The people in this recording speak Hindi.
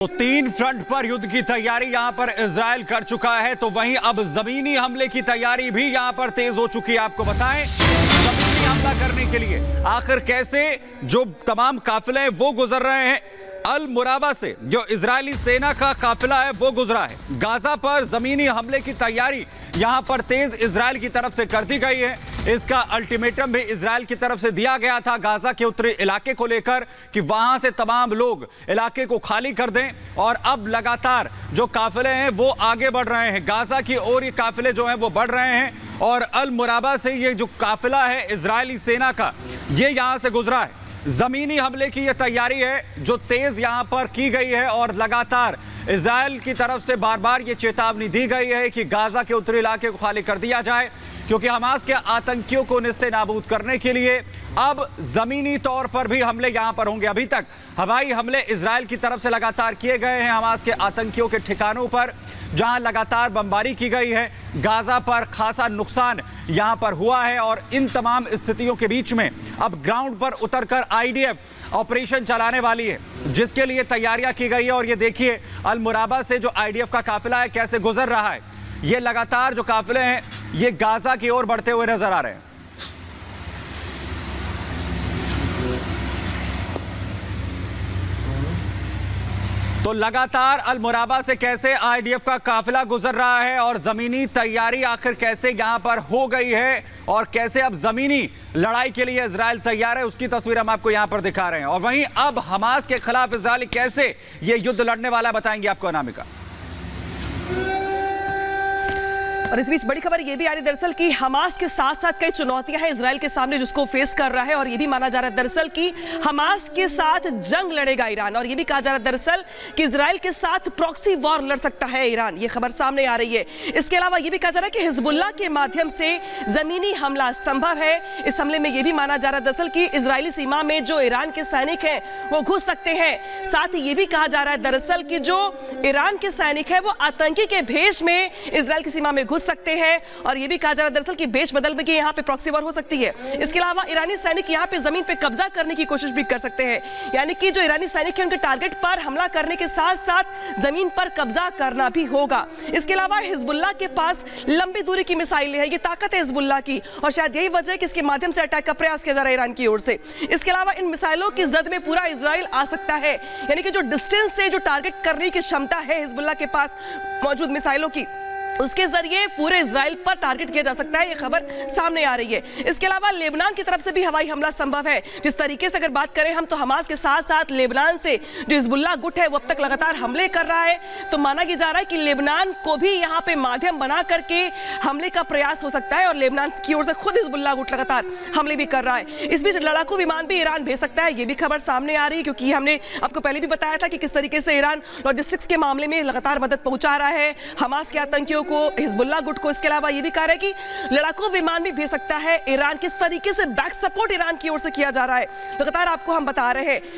तो तीन फ्रंट पर युद्ध की तैयारी यहां पर इजराइल कर चुका है, तो वहीं अब जमीनी हमले की तैयारी भी यहां पर तेज हो चुकी है। आपको बताएं, जमीनी हमला करने के लिए आखिर कैसे जो तमाम काफिले वो गुजर रहे हैं। अल मुराबा से जो इजरायली सेना का काफिला है वो गुजरा है। गाजा पर जमीनी हमले की तैयारी यहां पर तेज इजराइल की तरफ से कर दी गई है। इसका अल्टीमेटम भी इजराइल की तरफ से दिया गया था गाजा के उत्तरी इलाके को लेकर कि वहां से तमाम लोग इलाके को खाली कर दें। और अब लगातार जो काफिले हैं वो आगे बढ़ रहे हैं, गाजा की ओर ये काफिले जो हैं वो बढ़ रहे हैं। और अल मुराबा से ये जो काफिला है इजरायली सेना का, ये यहां से गुजरा है। जमीनी हमले की यह तैयारी है जो तेज यहां पर की गई है। और लगातार इजराइल की तरफ से बार बार यह चेतावनी दी गई है कि गाजा के उत्तरी इलाके को खाली कर दिया जाए, क्योंकि हमास के आतंकियों को निस्ते नाबूद करने के लिए अब जमीनी तौर पर भी हमले यहां पर होंगे। अभी तक हवाई हमले इजराइल की तरफ से लगातार किए गए हैं हमास के आतंकियों के ठिकानों पर, जहां लगातार बमबारी की गई है। गाजा पर खासा नुकसान यहां पर हुआ है। और इन तमाम स्थितियों के बीच में अब ग्राउंड पर उतरकर आईडीएफ ऑपरेशन चलाने वाली है, जिसके लिए तैयारियां की गई है। और ये देखिए अल मुराबा से जो आईडीएफ का काफिला है कैसे गुजर रहा है। ये लगातार जो काफिले हैं ये गाजा की ओर बढ़ते हुए नजर आ रहे हैं। तो लगातार अल मुराबा से कैसे आईडीएफ का काफिला गुजर रहा है और जमीनी तैयारी आखिर कैसे यहां पर हो गई है और कैसे अब जमीनी लड़ाई के लिए इजराइल तैयार है, उसकी तस्वीर हम आपको यहां पर दिखा रहे हैं। और वहीं अब हमास के खिलाफ इजराइल कैसे ये युद्ध लड़ने वाला बताएंगे आपको अनामिका। और इस बीच बड़ी खबर ये भी आ रही दरअसल कि हमास के साथ साथ कई चुनौतियां हैं इजराइल के सामने जिसको फेस कर रहा है। और ये भी माना जा रहा है दरअसल कि हमास के साथ जंग लड़ेगा ईरान। और ये भी कहा जा रहा है दरअसल कि इजराइल के साथ प्रॉक्सी वॉर लड़ सकता है ईरान। ये खबर सामने आ रही है। इसके अलावा ये भी कहा जा रहा है कि हिजबुल्लाह के माध्यम से जमीनी हमला संभव है। इस हमले में ये भी माना जा रहा है दरअसल कि इजरायली सीमा में जो ईरान के सैनिक हैं वो घुस सकते हैं। साथ ही ये भी कहा जा रहा है दरअसल कि जो ईरान के सैनिक है वो आतंकी के भेष में इजराइल की सीमा में घुस सकते हैं। और यह भी कहा जा रहा है दरअसल कि भेष बदल में कि यहां पे प्रॉक्सी वॉर हो सकती है। इसके अलावा ईरानी सैनिक यहां पे जमीन पे कब्जा करने की कोशिश भी कर सकते हैं, यानी कि जो ईरानी सैनिक है उनके टारगेट पर हमला करने के साथ साथ जमीन पर कब्जा करना भी होगा। इसके अलावा हिजबुल्लाह के पास लंबी दूरी की मिसाइलें हैं, ये ताकत है हिजबुल्लाह की। और शायद यही वजह है कि इसके माध्यम से अटैक का प्रयास किया जा रहा है ईरान की ओर से। इसके अलावा इन मिसाइलों की जद में पूरा इजराइल आ सकता है, यानी कि जो डिस्टेंस से जो टारगेट करने की क्षमता है हिजबुल्लाह के पास मौजूद मिसाइलों की, उसके जरिए पूरे इजराइल पर टारगेट किया जा सकता है। ये खबर सामने आ रही है। इसके अलावा लेबनान की तरफ से भी हवाई हमला संभव है। जिस तरीके से अगर बात करें हम, तो हमास के साथ साथ लेबनान से जो हिजबुल्लाह गुट है वो अब तक लगातार हमले कर रहा है। तो माना जा रहा है कि लेबनान को भी यहाँ पे माध्यम बना करके हमले का प्रयास हो सकता है। और लेबनान की ओर से खुद हिजबुल्लाह गुट लगातार हमले भी कर रहा है। इस बीच लड़ाकू विमान भी ईरान भेज सकता है, ये भी खबर सामने आ रही है। क्योंकि हमने आपको पहले भी बताया था कि किस तरीके से ईरान लॉजिस्टिक्स के मामले में लगातार मदद पहुंचा रहा है हमास के आतंकियों को, हिजबुल्लाह गुट को। इसके अलावा ये भी कह रहा है कि लड़ाकू विमान भी भेज सकता है ईरान। किस तरीके से बैक सपोर्ट ईरान की ओर से किया जा रहा है लगातार आपको हम बता रहे हैं।